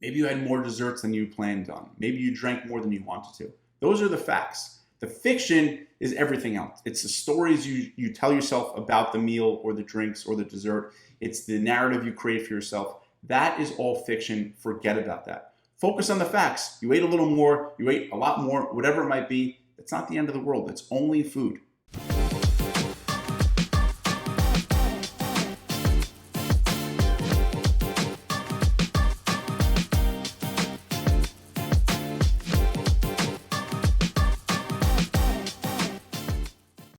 Maybe you had more desserts than you planned on. Maybe you drank more than you wanted to. Those are the facts. The fiction is everything else. It's the stories you tell yourself about the meal or the drinks or the dessert. It's the narrative you create for yourself. That is all fiction. Forget about that. Focus on the facts. You ate a little more, you ate a lot more, whatever it might be. It's not the end of the world. It's only food.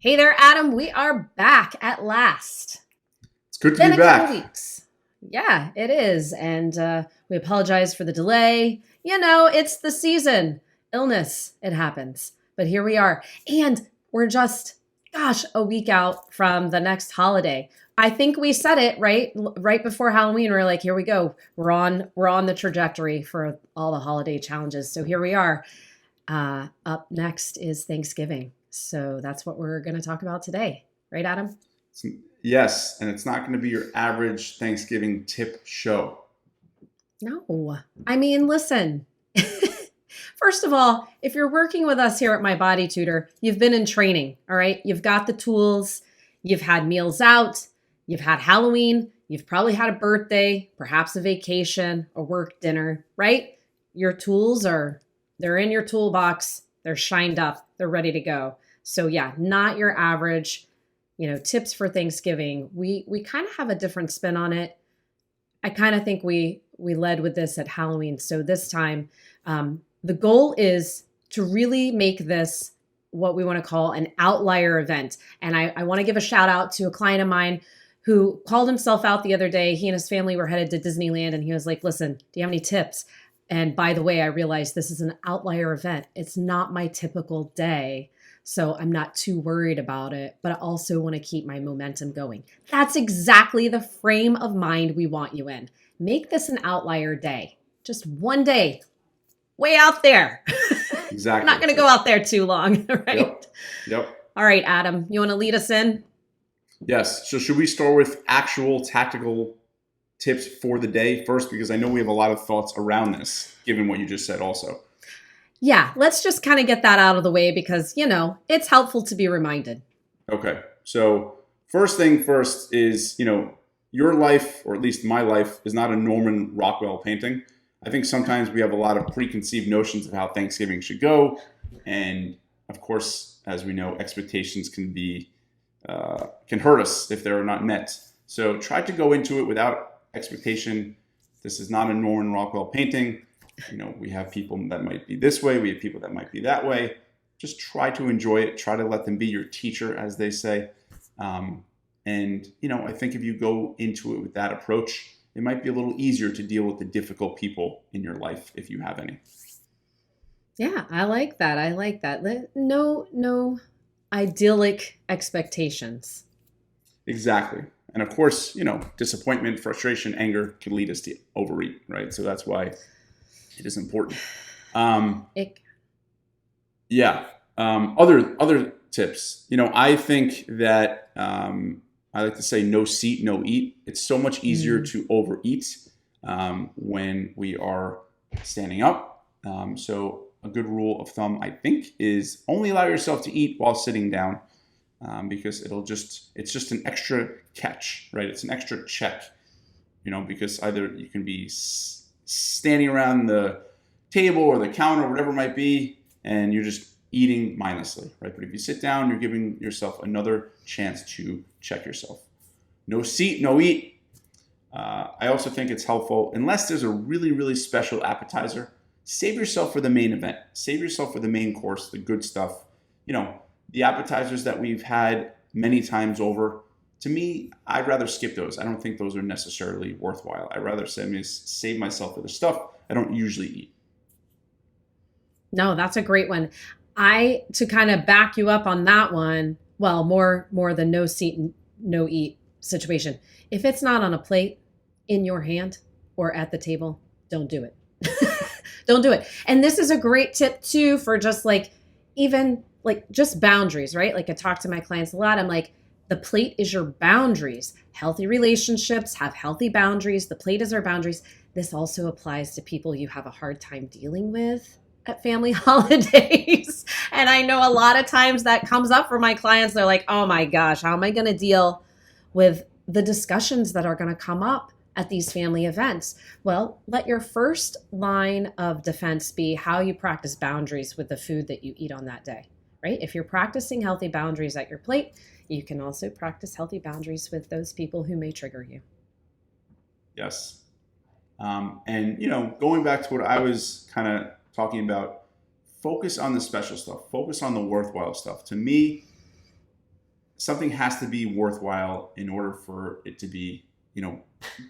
Hey there, Adam. We are back at last. It's good to be back. Weeks. Yeah, it is. And we apologize for the delay. You know, it's the season. Illness, it happens. But here we are. And we're just, a week out from the next holiday. I think we said it right before Halloween. We're like, here we go. We're on the trajectory for all the holiday challenges. So here we are. Up next is Thanksgiving. So that's what we're going to talk about today. Right, Adam? Yes. And it's not going to be your average Thanksgiving tip show. No. I mean, listen. First of all, if you're working with us here at My Body Tutor, you've been in training, all right? You've got the tools. You've had meals out. You've had Halloween. You've probably had a birthday, perhaps a vacation, a work dinner, right? Your tools they're in your toolbox. They're shined up. They're ready to go. So yeah, not your average, tips for Thanksgiving. We kind of have a different spin on it. I kind of think we led with this at Halloween. So this time, the goal is to really make this what we want to call an outlier event. And I want to give a shout out to a client of mine who called himself out the other day. He and his family were headed to Disneyland and he was like, listen, do you have any tips? And by the way, I realized this is an outlier event. It's not my typical day, so I'm not too worried about it, but I also want to keep my momentum going. That's exactly the frame of mind we want you in. Make this an outlier day. Just one day, way out there. Exactly. I'm not going to go out there too long, right? Yep. All right, Adam, you want to lead us in? Yes. So should we start with actual tactical tips for the day first, because I know we have a lot of thoughts around this, given what you just said also. Yeah, let's just kind of get that out of the way because, it's helpful to be reminded. Okay. So first thing first is, your life, or at least my life, is not a Norman Rockwell painting. I think sometimes we have a lot of preconceived notions of how Thanksgiving should go. And of course, as we know, expectations can hurt us if they're not met. So try to go into it without expectation. This is not a Norman Rockwell painting. We have people that might be this way. We have people that might be that way. Just try to enjoy it. Try to let them be your teacher, as they say. And I think if you go into it with that approach, it might be a little easier to deal with the difficult people in your life, if you have any. Yeah, I like that. No idyllic expectations. Exactly. And of course, disappointment, frustration, anger can lead us to overeat, right? So that's why it is important. Other tips. I think that I like to say no seat, no eat. It's so much easier to overeat when we are standing up. So a good rule of thumb, I think, is only allow yourself to eat while sitting down. Because it's just an extra catch, right? It's an extra check, because either you can be standing around the table or the counter, or whatever it might be, and you're just eating mindlessly, right? But if you sit down, you're giving yourself another chance to check yourself. No seat, no eat. I also think it's helpful, unless there's a really, really special appetizer, save yourself for the main event. Save yourself for the main course, the good stuff. The appetizers that we've had many times over, to me, I'd rather skip those. I don't think those are necessarily worthwhile. I'd rather save myself for the stuff I don't usually eat. No, that's a great one. To kind of back you up on that one, well, more the no seat, no eat situation. If it's not on a plate, in your hand, or at the table, don't do it. Don't do it. And this is a great tip too for just just boundaries, right? Like I talk to my clients a lot. I'm like, the plate is your boundaries. Healthy relationships have healthy boundaries. The plate is our boundaries. this also applies to people you have a hard time dealing with at family holidays. And I know a lot of times that comes up for my clients. They're like, oh my gosh, how am I going to deal with the discussions that are going to come up at these family events? Well, let your first line of defense be how you practice boundaries with the food that you eat on that day, right? If you're practicing healthy boundaries at your plate, you can also practice healthy boundaries with those people who may trigger you. Yes. And, going back to what I was kind of talking about, focus on the special stuff, focus on the worthwhile stuff. To me, something has to be worthwhile in order for it to be,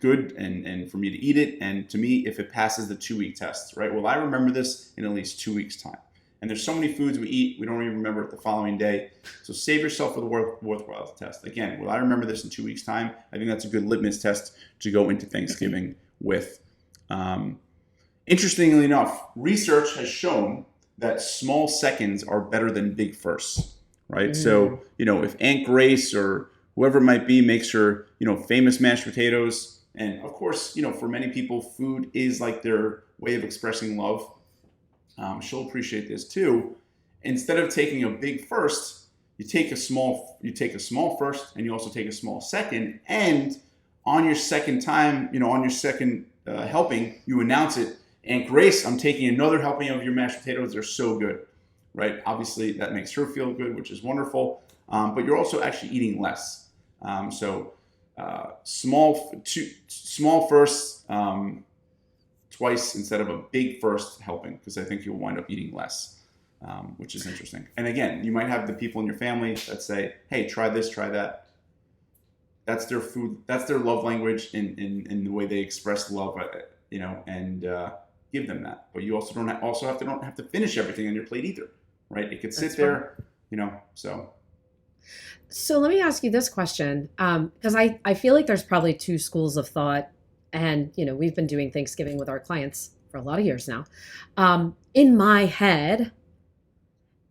good and for me to eat it. And to me, if it passes the 2-week test, right? Well, I remember this in at least 2 weeks' time. And there's so many foods we eat, we don't even remember it the following day. So save yourself for the worthwhile test. Again, will I remember this in 2 weeks' time? I think that's a good litmus test to go into Thanksgiving with. Interestingly enough, research has shown that small seconds are better than big firsts, right? So, if Aunt Grace or whoever it might be makes her, famous mashed potatoes, and of course, for many people, food is like their way of expressing love. She'll appreciate this too. Instead of taking a big first, you take a small first, and you also take a small second. And on your second time, on your second helping, you announce it. Aunt Grace, I'm taking another helping of your mashed potatoes. They're so good, right? Obviously, that makes her feel good, which is wonderful. But you're also actually eating less. Small first. Twice instead of a big first helping, because I think you'll wind up eating less, which is interesting. And again, you might have the people in your family that say, hey, try this, try that. That's their food. That's their love language in the way they express love, and give them that. But you also don't have to finish everything on your plate either, right? It could sit there, so. So let me ask you this question, because I feel like there's probably two schools of thought. And, we've been doing Thanksgiving with our clients for a lot of years now. In my head,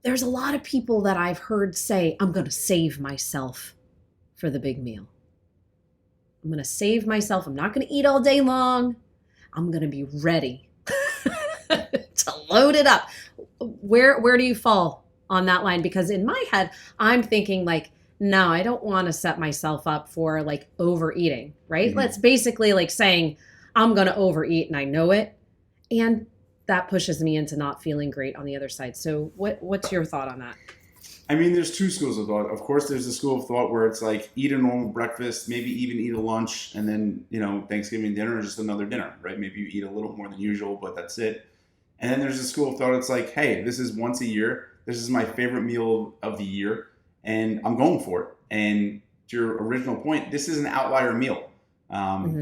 there's a lot of people that I've heard say, I'm going to save myself for the big meal. I'm going to save myself. I'm not going to eat all day long. I'm going to be ready to load it up. Where do you fall on that line? Because in my head, I'm thinking like, no, I don't want to set myself up for like overeating, right? Mm-hmm. That's basically like saying I'm going to overeat and I know it. And that pushes me into not feeling great on the other side. So what's your thought on that? I mean, there's two schools of thought. Of course, there's a school of thought where it's like eat a normal breakfast, maybe even eat a lunch, and then, Thanksgiving dinner is just another dinner, right? Maybe you eat a little more than usual, but that's it. And then there's a school of thought. It's like, hey, this is once a year. This is my favorite meal of the year. And I'm going for it. And to your original point, this is an outlier meal.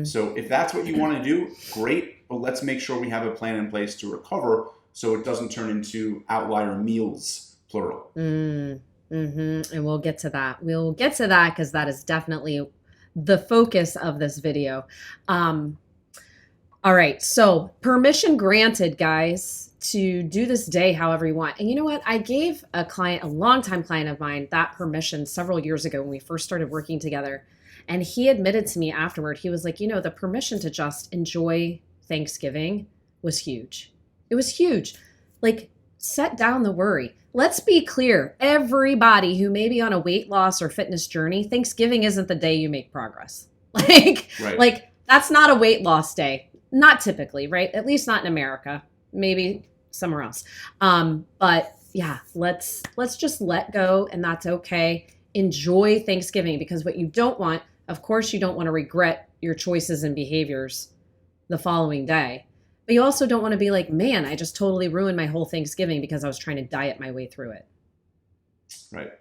So if that's what you want to do, great. But let's make sure we have a plan in place to recover so it doesn't turn into outlier meals, plural. And we'll get to that. We'll get to that because that is definitely the focus of this video. All right. So permission granted, guys, to do this day however you want. And you know what? I gave a longtime client of mine, that permission several years ago when we first started working together. And he admitted to me afterward, he was like, the permission to just enjoy Thanksgiving was huge. It was huge. Like, set down the worry. Let's be clear. Everybody who may be on a weight loss or fitness journey, Thanksgiving isn't the day you make progress. Like that's not a weight loss day. Not typically, right? At least not in America. Maybe somewhere else. But yeah, let's just let go, and that's okay. Enjoy Thanksgiving, because what you don't want, of course, you don't want to regret your choices and behaviors the following day. But you also don't want to be like, man, I just totally ruined my whole Thanksgiving because I was trying to diet my way through it. Right.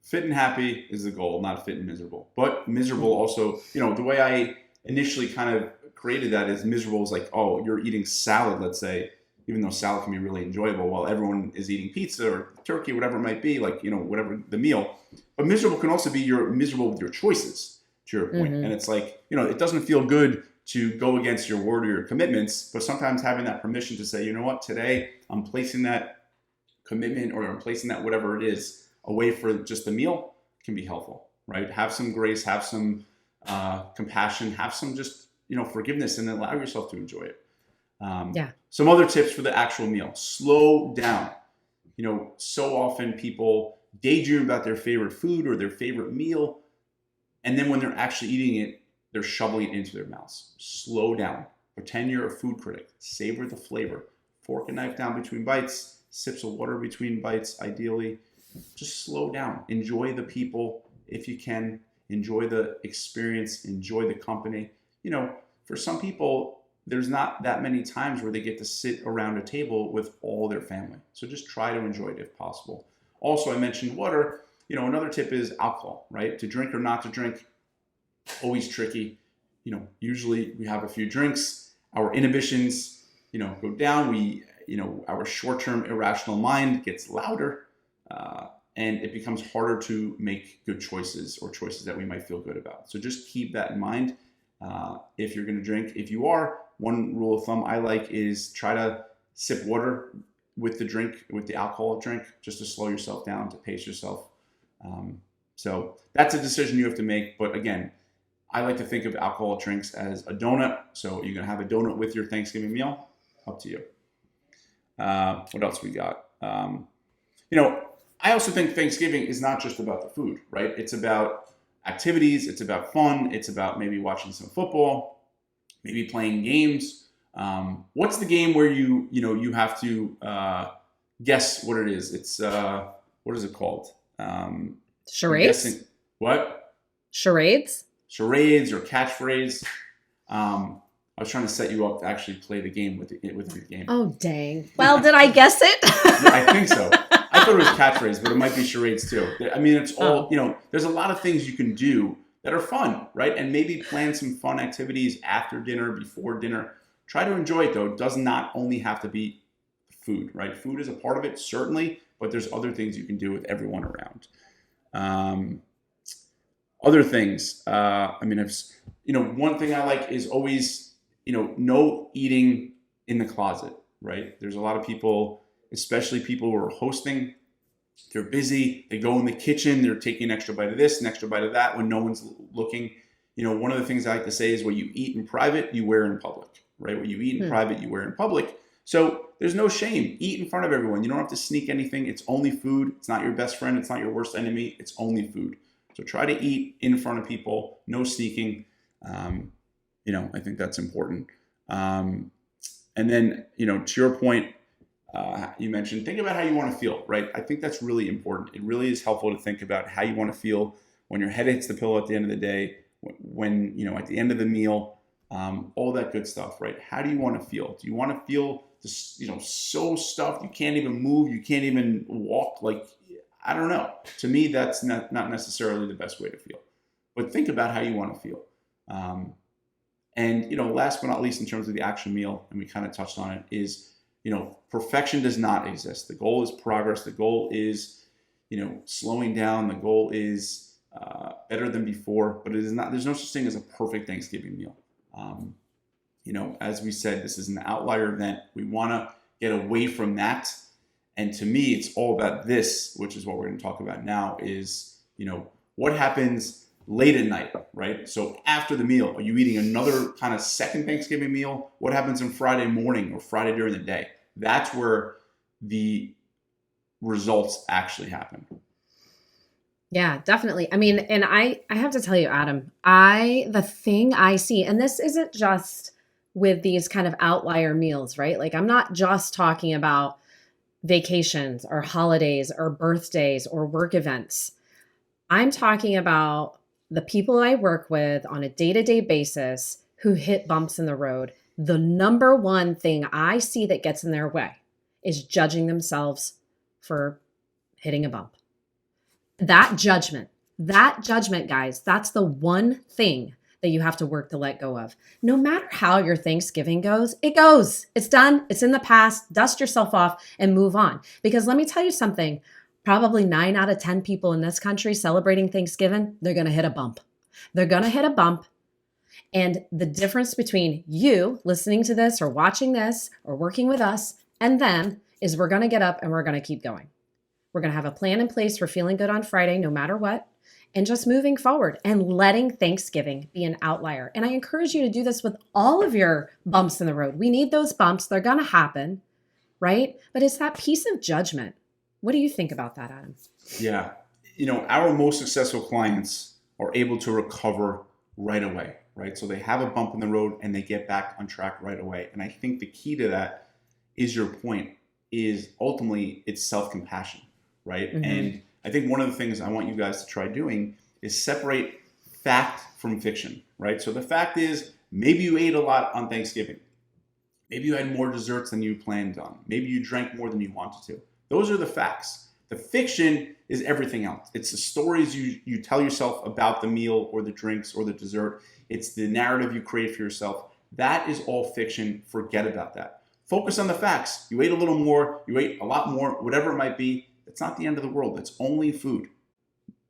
Fit and happy is the goal, not fit and miserable. But miserable also, the way I initially kind of created that is miserable is like, oh, you're eating salad, let's say, even though salad can be really enjoyable while everyone is eating pizza or turkey, whatever it might be, like, whatever the meal. But miserable can also be you're miserable with your choices, to your point. And it's like, it doesn't feel good to go against your word or your commitments, but sometimes having that permission to say, you know what, today I'm placing that commitment or I'm placing that whatever it is away for just the meal can be helpful, right? Have some grace, have some compassion, have some just, forgiveness and allow yourself to enjoy it. Yeah. Some other tips for the actual meal: slow down. So often people daydream about their favorite food or their favorite meal, and then when they're actually eating it, they're shoveling it into their mouths. Slow down. Pretend you're a food critic. Savor the flavor. Fork and knife down between bites. Sips of water between bites, ideally. Just slow down. Enjoy the people if you can. Enjoy the experience. Enjoy the company. For some people, there's not that many times where they get to sit around a table with all their family. So just try to enjoy it if possible. Also, I mentioned water. Another tip is alcohol, right? To drink or not to drink, always tricky. Usually we have a few drinks, our inhibitions, go down. Our short-term irrational mind gets louder, and it becomes harder to make good choices or choices that we might feel good about. So just keep that in mind. If you're going to drink, if you are, one rule of thumb I like is try to sip water with the alcoholic drink, just to slow yourself down, to pace yourself. So that's a decision you have to make. But again, I like to think of alcoholic drinks as a donut. So you're going to have a donut with your Thanksgiving meal. Up to you. What else we got? I also think Thanksgiving is not just about the food, right? It's about activities. It's about fun. It's about maybe watching some football, maybe playing games. What's the game where you have to guess what it is? It's what is it called? Charades? What? Charades? Charades or catchphrase. I was trying to set you up to actually play the game with the game. Oh, dang. Well, did I guess it? Yeah, I think so. I thought it was catchphrase, but it might be charades too. I mean, it's all, there's a lot of things you can do that are fun, right? And maybe plan some fun activities after dinner, before dinner. Try to enjoy it, though. It does not only have to be food, right? Food is a part of it, certainly, but there's other things you can do with everyone around. Other things, one thing I like is always, no eating in the closet, right? There's a lot of people, especially people who are hosting, they're busy, they go in the kitchen, they're taking an extra bite of this, an extra bite of that when no one's looking. One of the things I like to say is what you eat in private, you wear in public, right? What you eat in private, you wear in public. So there's no shame. Eat in front of everyone. You don't have to sneak anything. It's only food. It's not your best friend. It's not your worst enemy. It's only food. So try to eat in front of people, no sneaking. I think that's important. And then, to your point, you mentioned, think about how you want to feel, right? I think that's really important. It really is helpful to think about how you want to feel when your head hits the pillow at the end of the day, when, at the end of the meal, all that good stuff, right? How do you want to feel? Do you want to feel just, so stuffed, you can't even move, you can't even walk? Like, I don't know. To me, that's not necessarily the best way to feel. But think about how you want to feel. And last but not least, in terms of the actual meal, and we kind of touched on it, is, perfection does not exist. The goal is progress. The goal is, slowing down. The goal is better than before, but it is not. There's no such thing as a perfect Thanksgiving meal. As we said, this is an outlier event. We want to get away from that. And to me, it's all about this, which is what we're going to talk about now, is, what happens late at night, right? So after the meal, are you eating another kind of second Thanksgiving meal? What happens on Friday morning or Friday during the day? That's where the results actually happen. Yeah, definitely. I mean, and I have to tell you, Adam, the thing I see, and this isn't just with these kind of outlier meals, right? Like, I'm not just talking about vacations or holidays or birthdays or work events. I'm talking about the people I work with on a day-to-day basis who hit bumps in the road. The number one thing I see that gets in their way is judging themselves for hitting a bump. That judgment, guys, that's the one thing that you have to work to let go of. No matter how your Thanksgiving goes, it goes. It's done. It's in the past. Dust yourself off and move on. Because let me tell you something, probably 9 out of 10 people in this country celebrating Thanksgiving, they're going to hit a bump. They're going to hit a bump. And the difference between you listening to this or watching this or working with us and them is we're going to get up and we're going to keep going. We're going to have a plan in place for feeling good on Friday, no matter what. and just moving forward and letting Thanksgiving be an outlier. And I encourage you to do this with all of your bumps in the road. We need those bumps. They're going to happen, right? But it's that piece of judgment. What do you think about that, Adam? Yeah. Our most successful clients are able to recover right away, right? So they have a bump in the road and they get back on track right away. And I think the key to that is your point, is ultimately it's self-compassion, right? Mm-hmm. And I think one of the things I want you guys to try doing is separate fact from fiction, right? So the fact is, maybe you ate a lot on Thanksgiving. Maybe you had more desserts than you planned on. Maybe you drank more than you wanted to. Those are the facts. The fiction is everything else. It's the stories you tell yourself about the meal or the drinks or the dessert. It's the narrative you create for yourself. That is all fiction. Forget about that. Focus on the facts. You ate a little more, you ate a lot more, whatever it might be. It's not the end of the world. It's only food.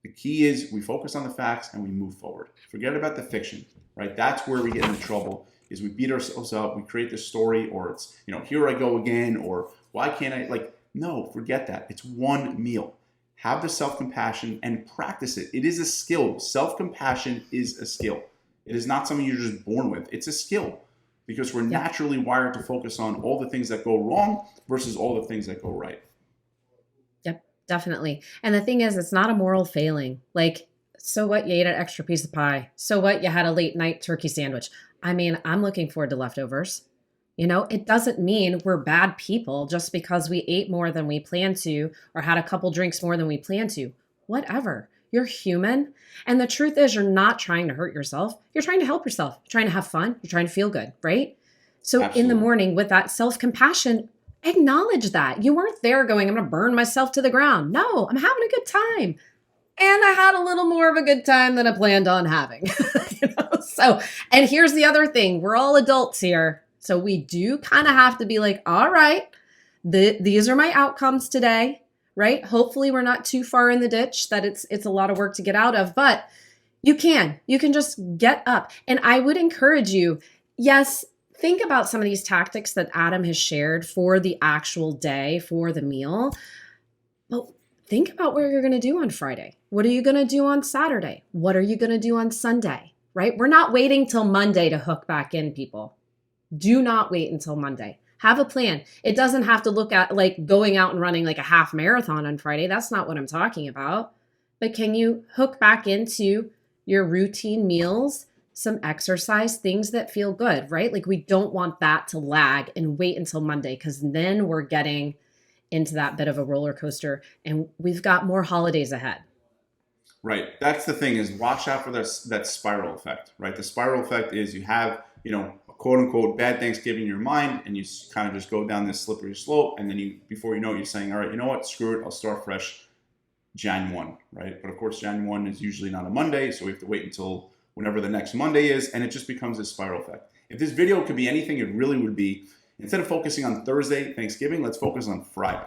The key is we focus on the facts and we move forward. Forget about the fiction, right? That's where we get into trouble, is we beat ourselves up, we create this story, or it's, here I go again, or why can't I, no, forget that. It's one meal. Have the self-compassion and practice it. It is a skill. Self-compassion is a skill. It is not something you're just born with. It's a skill, because we're naturally wired to focus on all the things that go wrong versus all the things that go right. Yep, definitely. And the thing is, it's not a moral failing. So what? You ate an extra piece of pie. So what? You had a late night turkey sandwich. I mean, I'm looking forward to leftovers. It doesn't mean we're bad people just because we ate more than we planned to or had a couple drinks more than we planned to. Whatever. You're human. And the truth is, you're not trying to hurt yourself. You're trying to help yourself. You're trying to have fun. You're trying to feel good, right? So Absolutely. In the morning with that self-compassion, acknowledge that. You weren't there going, I'm going to burn myself to the ground. No, I'm having a good time. And I had a little more of a good time than I planned on having. And here's the other thing. We're all adults here. So we do kind of have to be like, all right, these are my outcomes today, right? Hopefully we're not too far in the ditch that it's a lot of work to get out of, but you can just get up. And I would encourage you, yes, think about some of these tactics that Adam has shared for the actual day, for the meal, but think about what you're going to do on Friday. What are you going to do on Saturday? What are you going to do on Sunday, right? We're not waiting till Monday to hook back in, people. Do not wait until Monday. Have a plan. It doesn't have to look at going out and running a half marathon on Friday. That's not what I'm talking about. But can you hook back into your routine meals, some exercise, things that feel good, right? We don't want that to lag and wait until Monday, because then we're getting into that bit of a roller coaster and we've got more holidays ahead. Right. That's the thing, is watch out for that spiral effect, right? The spiral effect is you have, a quote unquote bad Thanksgiving in your mind, and you kind of just go down this slippery slope. And then before you know it, you're saying, all right, you know what, screw it, I'll start fresh Jan 1, right? But of course, Jan 1 is usually not a Monday. So we have to wait until whenever the next Monday is. And it just becomes a spiral effect. If this video could be anything, it really would be, instead of focusing on Thursday, Thanksgiving, let's focus on Friday.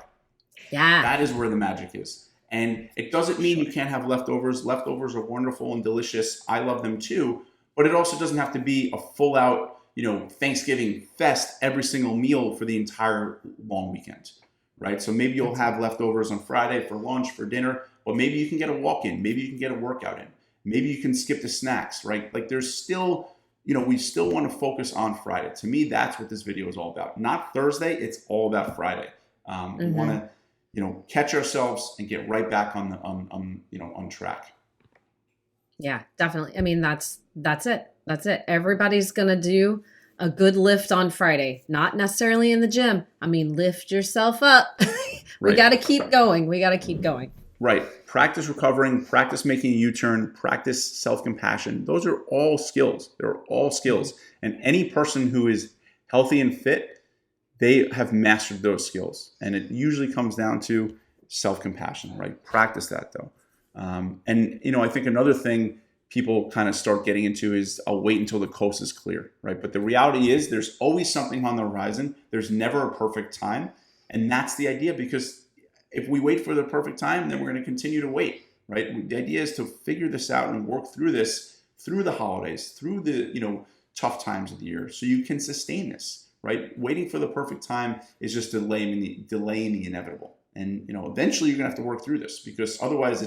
Yeah. That is where the magic is. And it doesn't mean you can't have leftovers. Leftovers are wonderful and delicious. I love them too. But it also doesn't have to be a full out, Thanksgiving fest every single meal for the entire long weekend, right? So maybe you'll have leftovers on Friday for lunch, for dinner, but maybe you can get a walk in. Maybe you can get a workout in. Maybe you can skip the snacks, right? There's still, we still want to focus on Friday. To me, that's what this video is all about. Not Thursday. It's all about Friday. We want to, catch ourselves and get right back on track. Yeah, definitely. I mean, that's it. That's it. Everybody's going to do a good lift on Friday, not necessarily in the gym. I mean, lift yourself up. We got to keep going. Right. Practice recovering, practice making a U-turn, practice self-compassion. Those are all skills. They're all skills. And any person who is healthy and fit, they have mastered those skills. And it usually comes down to self-compassion, right? Practice that though. I think another thing people kind of start getting into is, I'll wait until the coast is clear, right? But the reality is there's always something on the horizon. There's never a perfect time. And that's the idea, because if we wait for the perfect time, then we're going to continue to wait, right? The idea is to figure this out and work through this, through the holidays, through the, tough times of the year, so you can sustain this, right? Waiting for the perfect time is just delaying the inevitable. And, eventually you're going to have to work through this, because otherwise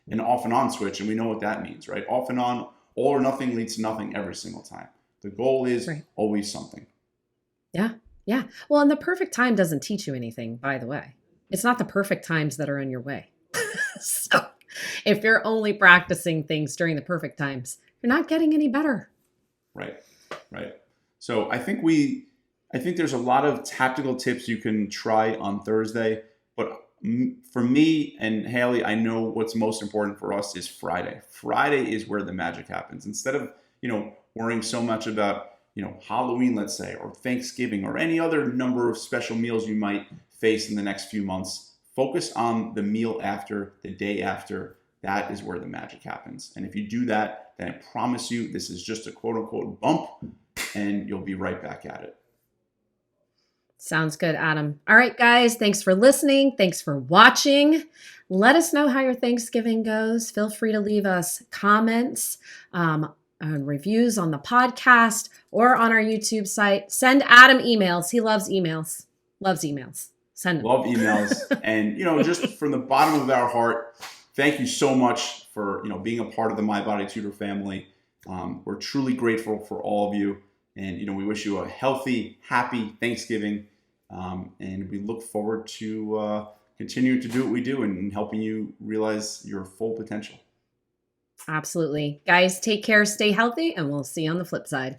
an off and on switch, and we know what that means, right? Off and on, all or nothing leads to nothing every single time. The goal is always something. Yeah. Yeah. Well, and the perfect time doesn't teach you anything, by the way. It's not the perfect times that are in your way. So if you're only practicing things during the perfect times, you're not getting any better. Right. Right. So I think there's a lot of tactical tips you can try on Thursday, but for me and Haley, I know what's most important for us is Friday. Friday is where the magic happens. Instead of, worrying so much about, Halloween, let's say, or Thanksgiving, or any other number of special meals you might face in the next few months, focus on the meal after, the day after. That is where the magic happens. And if you do that, then I promise you, this is just a quote unquote bump, and you'll be right back at it. Sounds good, Adam. All right, guys, thanks for listening. Thanks for watching. Let us know how your Thanksgiving goes. Feel free to leave us comments and reviews on the podcast or on our YouTube site. Send Adam emails. He loves emails. Loves emails. Send them. Love emails. And, just from the bottom of our heart, thank you so much for, being a part of the My Body Tutor family. We're truly grateful for all of you. And, we wish you a healthy, happy Thanksgiving. And we look forward to continuing to do what we do and helping you realize your full potential. Absolutely. Guys, take care, stay healthy, and we'll see you on the flip side.